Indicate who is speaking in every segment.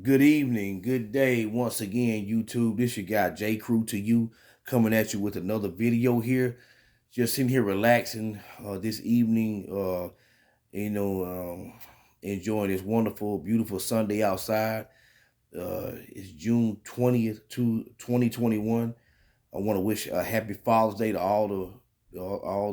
Speaker 1: Good evening, good day once again, YouTube. This your guy J Crew to you, coming at you with another video here. Just sitting here relaxing this evening, you know, enjoying this wonderful, beautiful Sunday outside. It's June 20th, 2021. I want to wish a happy Father's Day to all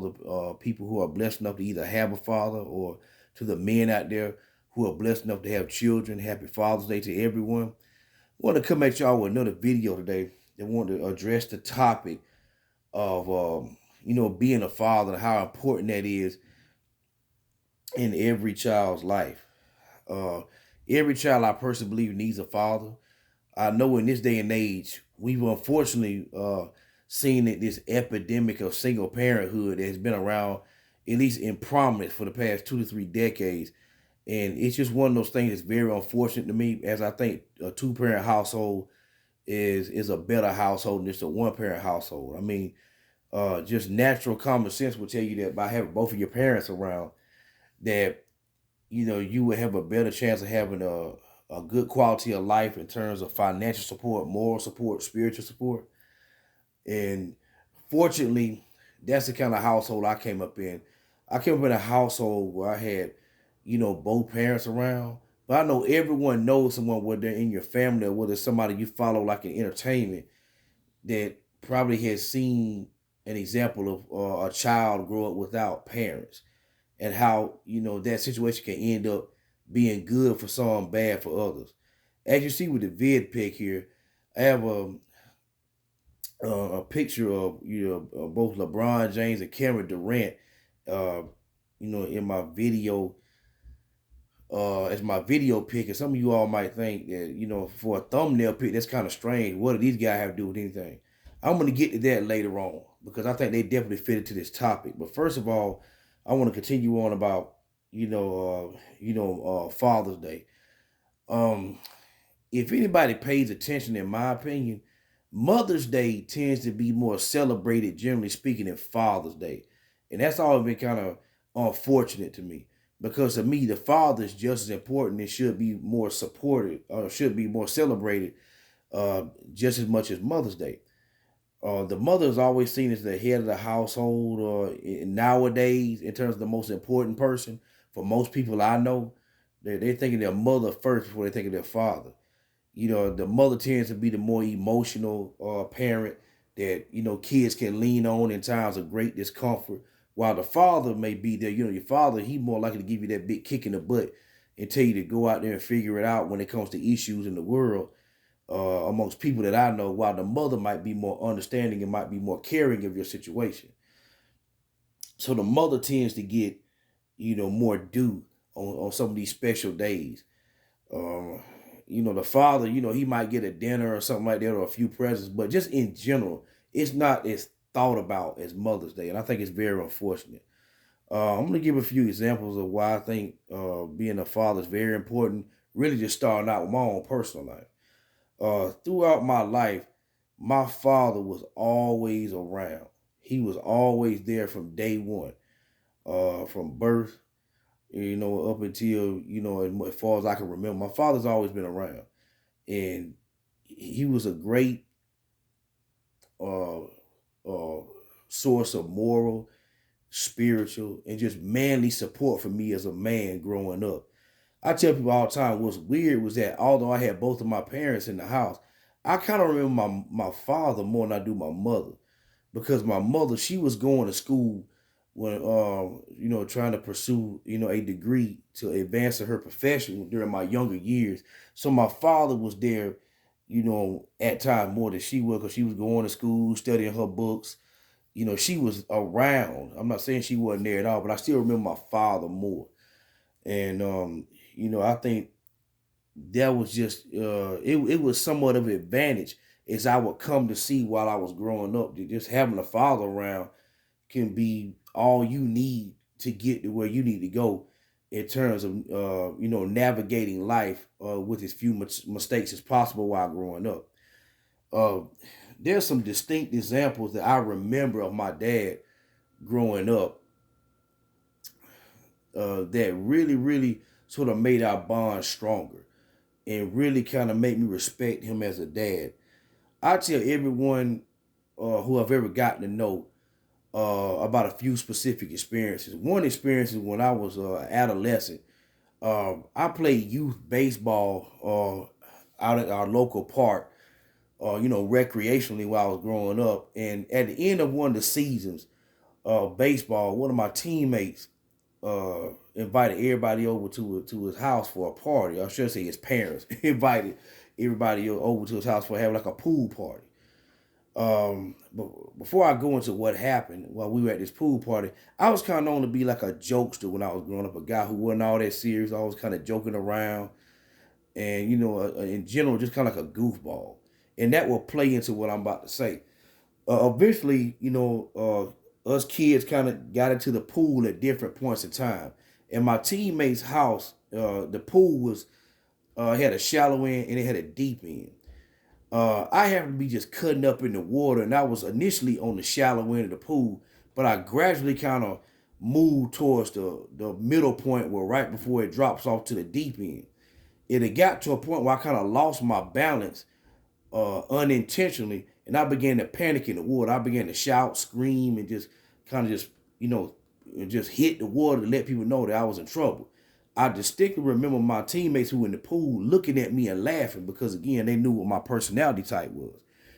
Speaker 1: the people who are blessed enough to either have a father, or to the men out there who are blessed enough to have children. Happy Father's Day to everyone. I want to come at y'all with another video today. I want to address the topic of being a father and how important that is in every child's life. Uh, every child, I personally believe, needs a father. I know in this day and age, we've unfortunately seen that this epidemic of single parenthood has been around, at least in prominence, for the past 2 to 3 decades. And it's just one of those things that's very unfortunate to me, as I think a two-parent household is a better household than just a one-parent household. I mean, just natural common sense will tell you that by having both of your parents around, that you would have a better chance of having a good quality of life in terms of financial support, moral support, spiritual support. And fortunately, that's the kind of household I came up in. I came up in a household where I had, both parents around. But I know everyone knows someone, whether they're in your family or whether it's somebody you follow like in entertainment, that probably has seen an example of a child grow up without parents, and how that situation can end up being good for some, bad for others. As you see with the vid pic here, I have a picture of both LeBron James and Durant, uh, in my video, as my video pic. And some of you all might think that for a thumbnail pic, that's kind of strange. What do these guys have to do with anything? I'm going to get to that later on, because I think they definitely fit into this topic. But first of all, I want to continue on about Father's Day. Um, if anybody pays attention, in my opinion, Mother's Day tends to be more celebrated, generally speaking, than Father's Day. And that's always been kind of unfortunate to me, because to me, the father is just as important and should be more supported, or should be more celebrated, just as much as Mother's Day. The mother is always seen as the head of the household, or nowadays, in terms of the most important person. For most people I know, they're thinking their mother first before they think of their father. The mother tends to be the more emotional parent that kids can lean on in times of great discomfort, while the father may be there. Your father, he more likely to give you that big kick in the butt and tell you to go out there and figure it out when it comes to issues in the world, amongst people that I know, while the mother might be more understanding and might be more caring of your situation. So the mother tends to get more due on some of these special days. um, the father, he might get a dinner or something like that, or a few presents, but just in general, it's not as thought about as Mother's Day. And I think it's very unfortunate. I'm going to give a few examples of why I think being a father is very important, really just starting out with my own personal life. Throughout my life, my father was always around. He was always there from day one, from birth, up until, as far as I can remember. My father's always been around, and he was a great uh, uh, source of moral, spiritual, and just manly support for me as a man growing up. I tell people all the time, what's weird was that although I had both of my parents in the house, I kind of remember my father more than I do my mother, because my mother, she was going to school when trying to pursue a degree to advance in her profession during my younger years. So my father was there, at times more than she was, because she was going to school, studying her books. She was around. I'm not saying she wasn't there at all, but I still remember my father more. And I think that was just it was somewhat of an advantage, as I would come to see while I was growing up, that just having a father around can be all you need to get to where you need to go, in terms of navigating life with as few mistakes as possible while growing up. Uh, there's some distinct examples that I remember of my dad growing up, that really, really sort of made our bond stronger. and really kind of make me respect him as a dad. I tell everyone who I've ever gotten to know about a few specific experiences. One experience is when I was adolescent. I played youth baseball out at our local park, recreationally while I was growing up. And at the end of one of the seasons of baseball, one of my teammates invited everybody over to his house for a party. I should say his parents invited everybody over to his house for having like a pool party. But before I go into what happened while we were at this pool party, I was kind of known to be like a jokester when I was growing up, a guy who wasn't all that serious, always kind of joking around, and in general, just kind of like a goofball. And that will play into what I'm about to say. Eventually, us kids kind of got into the pool at different points in time. And my teammate's house, the pool was had a shallow end and it had a deep end. I happened to be just cutting up in the water, and I was initially on the shallow end of the pool, but I gradually kind of moved towards the middle point where right before it drops off to the deep end. It had got to a point where I kind of lost my balance unintentionally, and I began to panic in the water. I began to shout, scream, and just kind of just hit the water to let people know that I was in trouble. I distinctly remember my teammates who were in the pool looking at me and laughing because again they knew what my personality type was.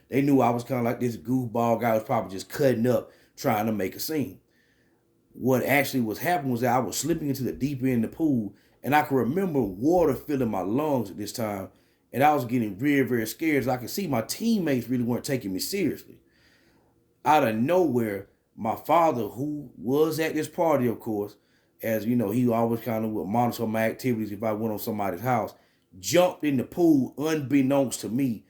Speaker 1: They knew I was kind of like this goofball guy who was probably just cutting up, trying to make a scene. What actually was happening was that I was slipping into the deep end of the pool, and I could remember water filling my lungs at this time, and I was getting very, very scared. So I could see my teammates really weren't taking me seriously. Out of nowhere, my father, who was at this party, of course, as you know, he always kind of would monitor my activities if I went on somebody's house, jumped in the pool unbeknownst to me.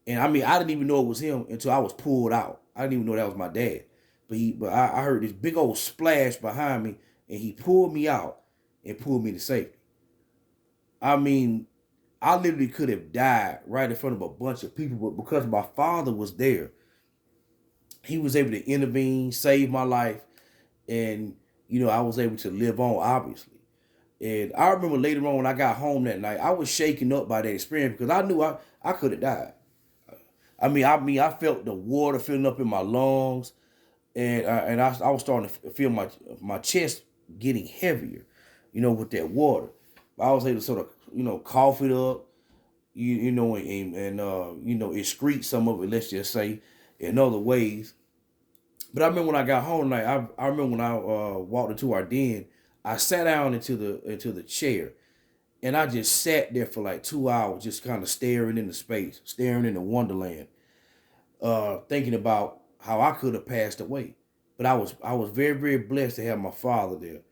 Speaker 1: And I mean, I didn't even know it was him until I was pulled out. I didn't even know that was my dad. But I heard this big old splash behind me, and he pulled me out and pulled me to safety. I mean, I literally could have died right in front of a bunch of people, but because my father was there, he was able to intervene, save my life, and I was able to live on, obviously. And I remember later on when I got home that night, I was shaken up by that experience because I knew I could have died. I felt the water filling up in my lungs, and I was starting to feel my chest getting heavier, with that water. But I was able to sort of cough it up, and excrete some of it. Let's just say in other ways. But I remember when I got home tonight. I remember when I walked into our den. I sat down into the chair, and I just sat there for like 2 hours, just kind of staring into space, staring into Wonderland, thinking about how I could have passed away. But I was very, very blessed to have my father there.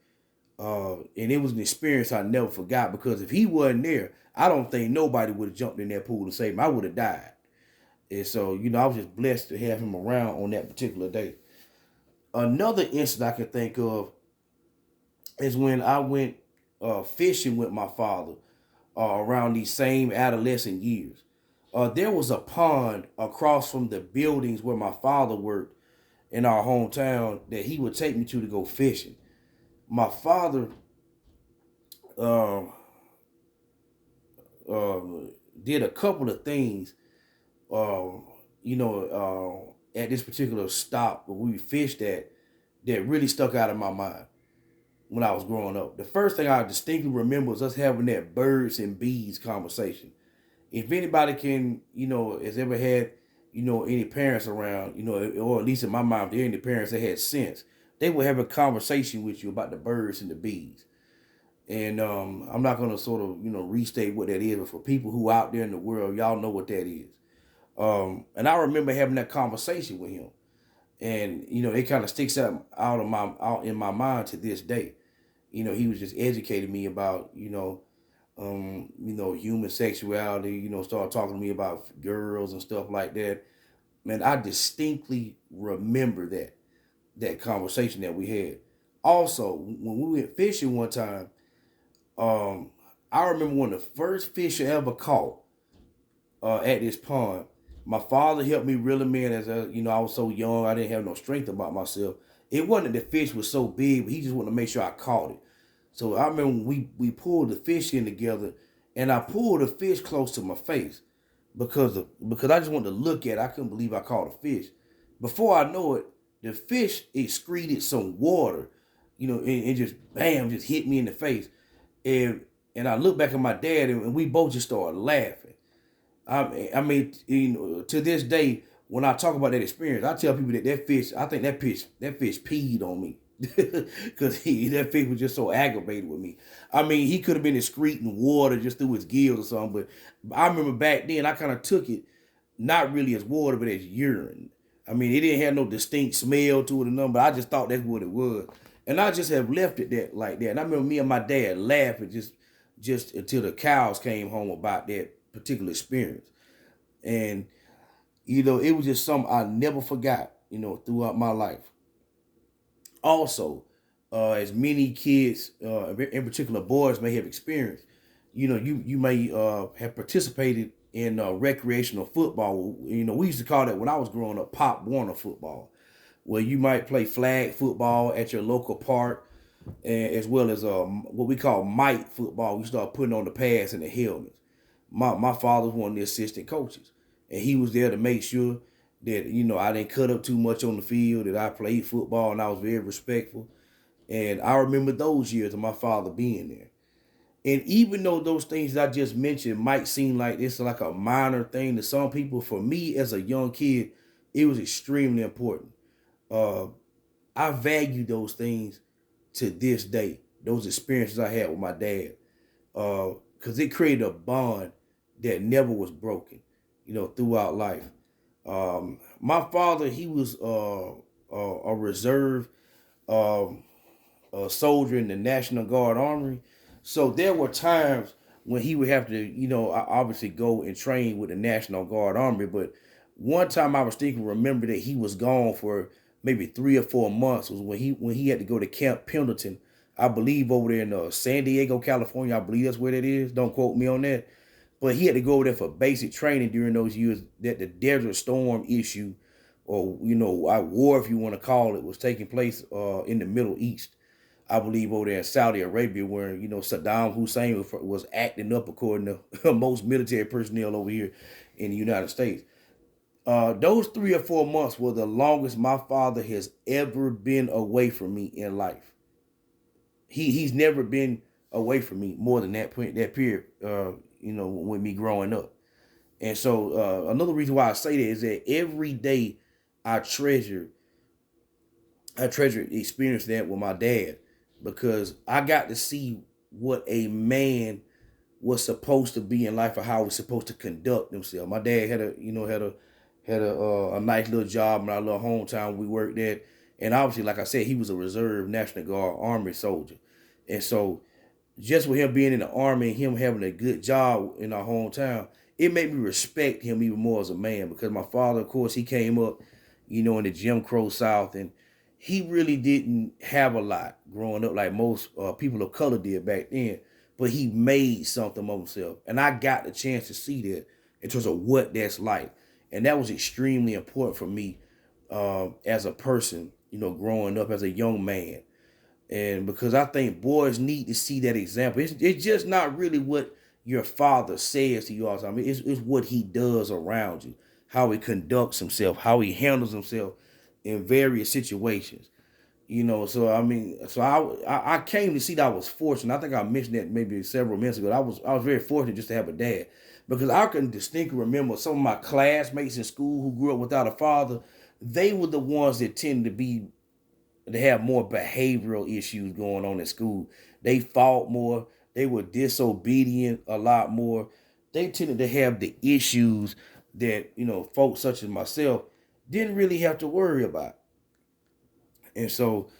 Speaker 1: And it was an experience I never forgot because if he wasn't there, I don't think nobody would have jumped in that pool to save him. I would have died. And so, I was just blessed to have him around on that particular day. Another incident I can think of is when I went fishing with my father around these same adolescent years. There was a pond across from the buildings where my father worked in our hometown that he would take me to go fishing. My father uh, uh, did a couple of things, uh, at this particular stop where we fished at that really stuck out in my mind when I was growing up. The first thing I distinctly remember was us having that birds and bees conversation. If anybody has ever had, any parents around, or at least in my mind, if there are any parents that had sense, they would have a conversation with you about the birds and the bees. And I'm not going to sort of, restate what that is, but for people who out there in the world, y'all know what that is. And I remember having that conversation with him. And, it kind of sticks out in my mind to this day. He was just educating me about, human sexuality, started talking to me about girls and stuff like that. Man, I distinctly remember that conversation that we had. Also, when we went fishing one time, I remember one of the first fish I ever caught at this pond. My father helped me reel him in as I was so young, I didn't have no strength about myself. It wasn't that the fish was so big, but he just wanted to make sure I caught it. So I remember we pulled the fish in together, and I pulled a fish close to my face because I just wanted to look at it. I couldn't believe I caught a fish. Before I know it, the fish excreted some water, and just bam, just hit me in the face. And I looked back at my dad, and we both just started laughing. I mean, to this day, when I talk about that experience, I tell people that fish, I think that fish peed on me. Because that fish was just so aggravated with me. I mean, he could have been excreting water just through his gills or something, but I remember back then I kind of took it not really as water, but as urine. I mean, it didn't have no distinct smell to it or nothing, but I just thought that's what it was. And I just have left it that like that. And I remember me and my dad laughing just until the cows came home about that particular experience. And it was just something I never forgot, throughout my life. Also, as many kids, in particular boys, may have experienced, you may have participated in recreational football. We used to call that when I was growing up Pop Warner football, where you might play flag football at your local park, and as well as what we call mite football. We start putting on the pads and the helmets. My father was one of the assistant coaches, and he was there to make sure that I didn't cut up too much on the field, that I played football, and I was very respectful. And I remember those years of my father being there. And even though those things that I just mentioned might seem like it's like a minor thing to some people, for me as a young kid, it was extremely important. Uh, I value those things to this day. Those experiences I had with my dad, because it created a bond that never was broken, throughout life. My father, he was a reserve um, soldier in the National Guard Army. So there were times when he would have to, obviously go and train with the National Guard Army. But one time I was thinking, remember that he was gone for maybe 3 or 4 months was when he had to go to Camp Pendleton, I believe over there in San Diego, California. I believe that's where that is. Don't quote me on that. But he had to go over there for basic training during those years that the Desert Storm issue, or war, if you want to call it, was taking place in the Middle East. I believe over there in Saudi Arabia, where Saddam Hussein was acting up according to most military personnel over here in the United States. Those 3 or 4 months were the longest my father has ever been away from me in life. He's never been away from me more than that period. With me growing up. And so another reason why I say that is that every day I treasure I treasure experiencing that with my dad, because I got to see what a man was supposed to be in life, or how he was supposed to conduct himself. My dad had a nice little job in our little hometown we worked at, and obviously, like I said, he was a reserve National Guard Army soldier, and so just with him being in the army and him having a good job in our hometown, it made me respect him even more as a man. Because my father, of course, he came up, in the Jim Crow South, and he really didn't have a lot growing up like most people of color did back then. But he made something of himself, and I got the chance to see that in terms of what that's like, and that was extremely important for me as a person, growing up as a young man. And because I think boys need to see that example. It's just not really what your father says to you all the time. It's what he does around you, how he conducts himself, how he handles himself in various situations. So I mean, so I came to see that I was fortunate. I think I mentioned that maybe several minutes ago. I was very fortunate just to have a dad, because I can distinctly remember some of my classmates in school who grew up without a father. They were the ones that tended to have more behavioral issues going on in school. They fought more. They were disobedient a lot more. They tended to have the issues that, folks such as myself didn't really have to worry about. And so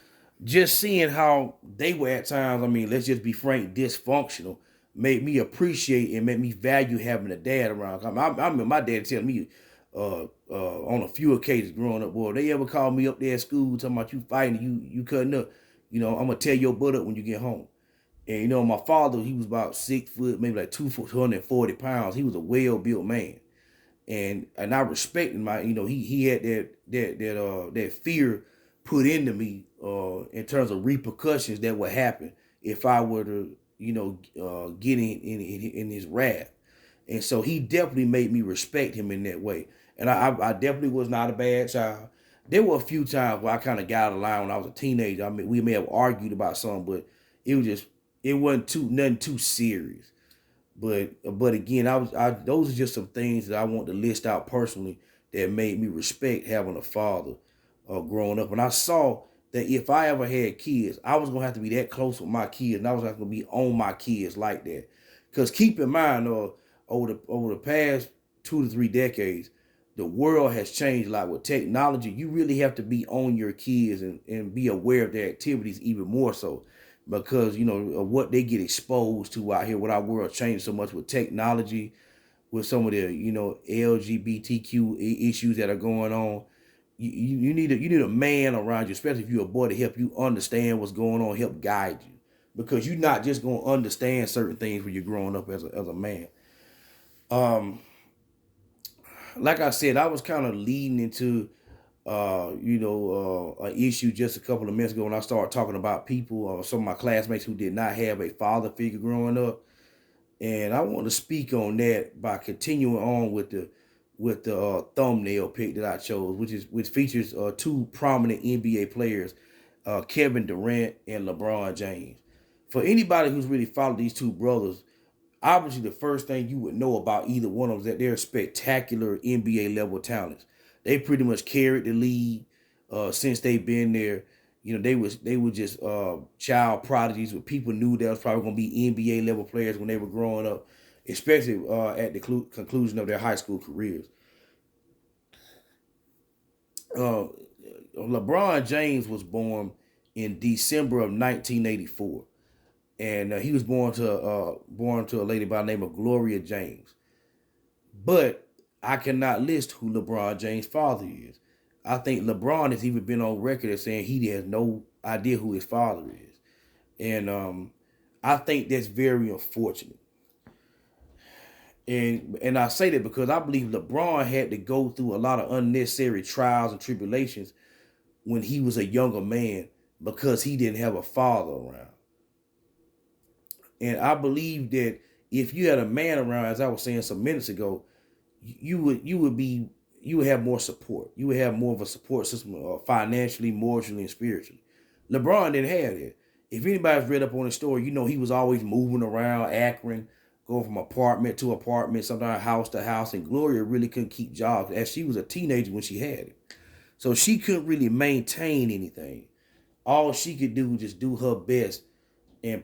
Speaker 1: just seeing how they were at times, I mean, let's just be frank, dysfunctional, made me appreciate and made me value having a dad around. I remember my dad telling me on a few occasions growing up, boy, they ever called me up there at school talking about you fighting, you cutting up, I'm gonna tear your butt up when you get home. And my father, he was about 6 foot, maybe like 240 pounds. He was a well built man, and I respected my, he had that fear put into me in terms of repercussions that would happen if I were to, getting in his wrath. And so he definitely made me respect him in that way. And I definitely was not a bad child. There were a few times where I kind of got out of line when I was a teenager. I mean, we may have argued about something, but it wasn't nothing too serious. But again, those are just some things that I want to list out personally that made me respect having a father growing up. And I saw that if I ever had kids, I was gonna have to be that close with my kids, and I was gonna have to be on my kids like that. Because keep in mind, over the past 2 to 3 decades, the world has changed a lot with technology. You really have to be on your kids and be aware of their activities even more so, because of what they get exposed to out here. What our world changed so much with technology, with some of the LGBTQ issues that are going on. You need a man around you, especially if you're a boy, to help you understand what's going on, help guide you, because you're not just gonna understand certain things when you're growing up as a man. Um, like I said, I was kind of leading into an issue just a couple of minutes ago when I started talking about people, some of my classmates who did not have a father figure growing up. And I want to speak on that by continuing on with the thumbnail pick that I chose, which features two prominent NBA players, Kevin Durant and LeBron James. For anybody who's really followed these two brothers, obviously the first thing you would know about either one of them is that they're spectacular NBA level talents. They pretty much carried the league since they've been there. They were just child prodigies, but people knew they was probably going to be NBA level players when they were growing up, especially at the conclusion of their high school careers. Uh, LeBron James was born in December of 1984, and he was born to a lady by the name of Gloria James. But I cannot list who LeBron James' father is. I think LeBron has even been on record as saying he has no idea who his father is. And I think that's very unfortunate. And I say that because I believe LeBron had to go through a lot of unnecessary trials and tribulations when he was a younger man because he didn't have a father around. And I believe that if you had a man around, as I was saying some minutes ago, you would have more support. You would have more of a support system, financially, morally, and spiritually. LeBron didn't have that. If anybody's read up on his story, he was always moving around Akron, going from apartment to apartment, sometimes house to house. And Gloria really couldn't keep jobs, as she was a teenager when she had it. So she couldn't really maintain anything. All she could do was just do her best, and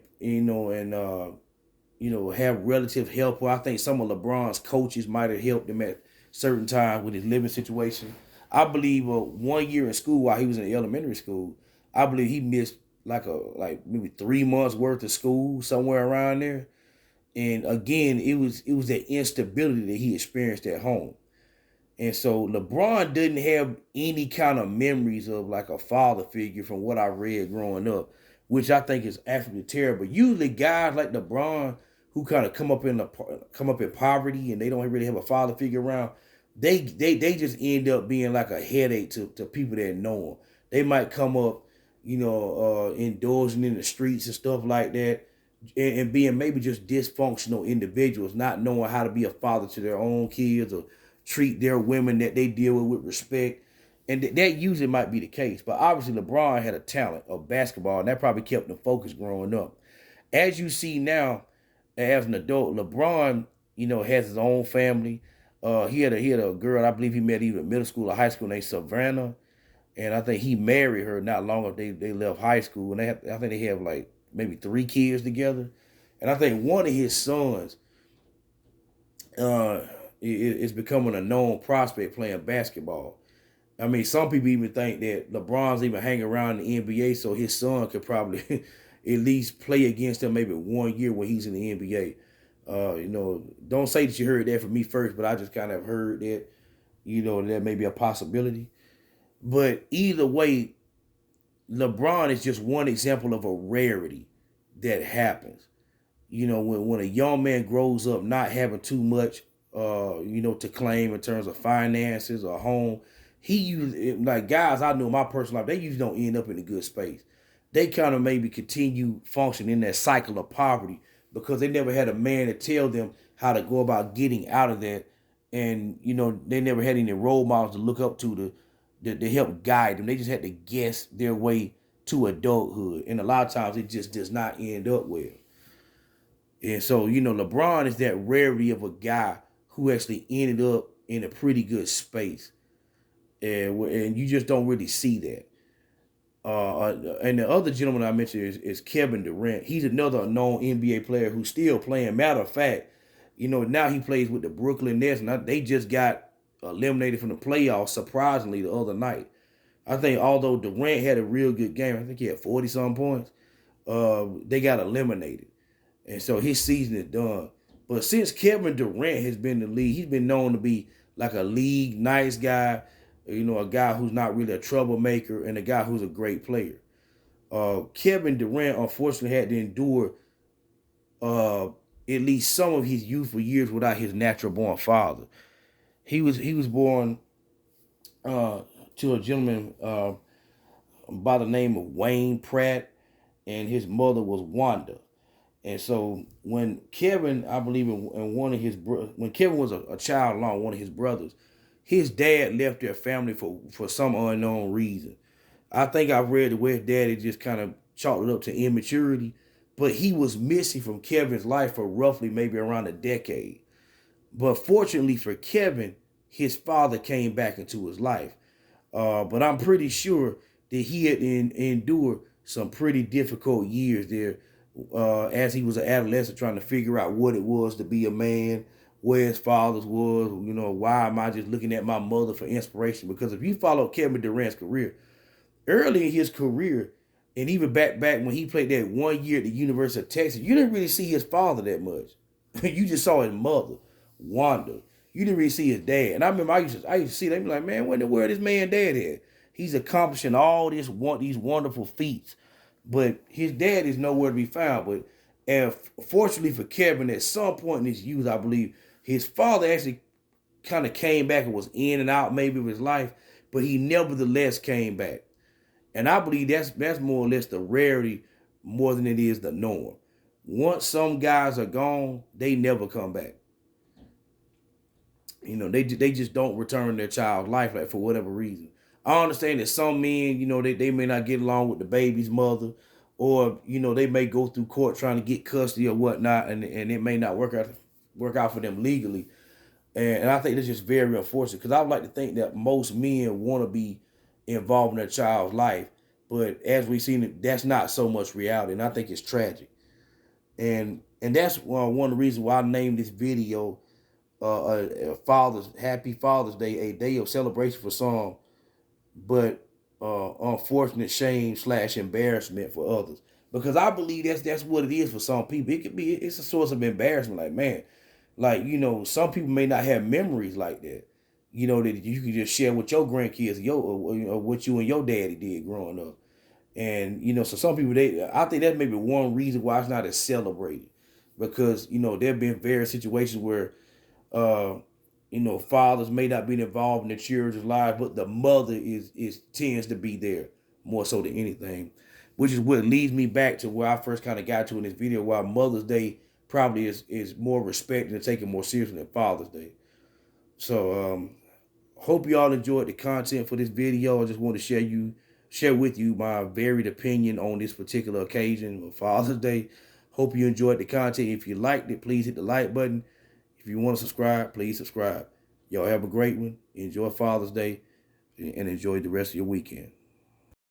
Speaker 1: have relative help. Well, I think some of LeBron's coaches might have helped him at certain times with his living situation. I believe 1 year in school while he was in elementary school, I believe he missed like maybe 3 months worth of school, somewhere around there. And again, it was that instability that he experienced at home. And so LeBron didn't have any kind of memories of like a father figure from what I read growing up, which I think is absolutely terrible. Usually guys like LeBron who kind of come up in poverty and they don't really have a father figure around, they just end up being like a headache to people that know them. They might come up, indulging in the streets and stuff like that, and being maybe just dysfunctional individuals, not knowing how to be a father to their own kids or treat their women that they deal with respect. And that usually might be the case. But obviously LeBron had a talent of basketball, and that probably kept him focused growing up. As you see now, as an adult, LeBron, has his own family. He had a girl I believe he met either in middle school or high school named Savannah, and I think he married her not long after they left high school, and I think they have like maybe 3 kids together, and I think one of his sons is becoming a known prospect playing basketball. I mean, some people even think that LeBron's even hanging around the NBA, so his son could probably at least play against him maybe 1 year when he's in the NBA. Don't say that you heard that from me first, but I just kind of heard that, that may be a possibility. But either way, LeBron is just one example of a rarity that happens. When a young man grows up not having too much, to claim in terms of finances or home, he usually, like guys I know in my personal life, they usually don't end up in a good space. They kind of maybe continue functioning in that cycle of poverty because they never had a man to tell them how to go about getting out of that. And, they never had any role models to look up to help guide them. They just had to guess their way to adulthood. And a lot of times it just does not end up well. And so, LeBron is that rarity of a guy who actually ended up in a pretty good space. And you just don't really see that. And the other gentleman I mentioned is Kevin Durant. He's another known NBA player who's still playing. Matter of fact, now he plays with the Brooklyn Nets, and they just got eliminated from the playoffs, surprisingly, the other night. I think although Durant had a real good game, I think he had 40-some points, they got eliminated. And so his season is done. But since Kevin Durant has been in the league, he's been known to be like a league nice guy, a guy who's not really a troublemaker, and a guy who's a great player. Kevin Durant, unfortunately, had to endure at least some of his youthful years without his natural-born father. He was born to a gentleman by the name of Wayne Pratt, and his mother was Wanda. And so when Kevin, I believe in one of his when Kevin was a child along one of his brothers, his dad left their family for some unknown reason. I think I've read the way his daddy just kind of chalked it up to immaturity, but he was missing from Kevin's life for roughly maybe around a decade. But fortunately for Kevin, his father came back into his life. But I'm pretty sure that he had endured some pretty difficult years there as he was an adolescent trying to figure out what it was to be a man, where his father's was, why am I just looking at my mother for inspiration? Because if you follow Kevin Durant's career, early in his career, and even back when he played that 1 year at the University of Texas, you didn't really see his father that much. You just saw his mother, Wanda. You didn't really see his dad. And I remember I used to see them like, man, where this man dad at? He's accomplishing all these wonderful feats, but his dad is nowhere to be found. But and fortunately for Kevin, at some point in his youth, I believe his father actually kind of came back and was in and out maybe of his life, but he nevertheless came back. And I believe that's more or less the rarity more than it is the norm. Once some guys are gone, they never come back. They just don't return their child's life like for whatever reason. I understand that some men, they may not get along with the baby's mother, or they may go through court trying to get custody or whatnot, and it may not work out for them legally. And I think that's just very unfortunate, because I would like to think that most men want to be involved in their child's life, but as we've seen, that's not so much reality, and I think it's tragic. And that's one of the reasons why I named this video Happy Father's Day, a day of celebration for some, but unfortunate shame/embarrassment for others. Because I believe that's what it is for some people. It's a source of embarrassment. Like, man, like, some people may not have memories like that. That you can just share with your grandkids, or what you and your daddy did growing up. And so some people, I think that's maybe one reason why it's not as celebrated, because there have been various situations where fathers may not be involved in the children's lives, but the mother is tends to be there more so than anything, which is what leads me back to where I first kind of got to in this video, why Mother's Day probably is more respected and taken more seriously than Father's Day. So hope you all enjoyed the content for this video. I just want to share with you my varied opinion on this particular occasion of Father's Day. Hope you enjoyed the content. If you liked it, please hit the like button. If you want to subscribe, please subscribe. Y'all have a great one. Enjoy Father's Day and enjoy the rest of your weekend.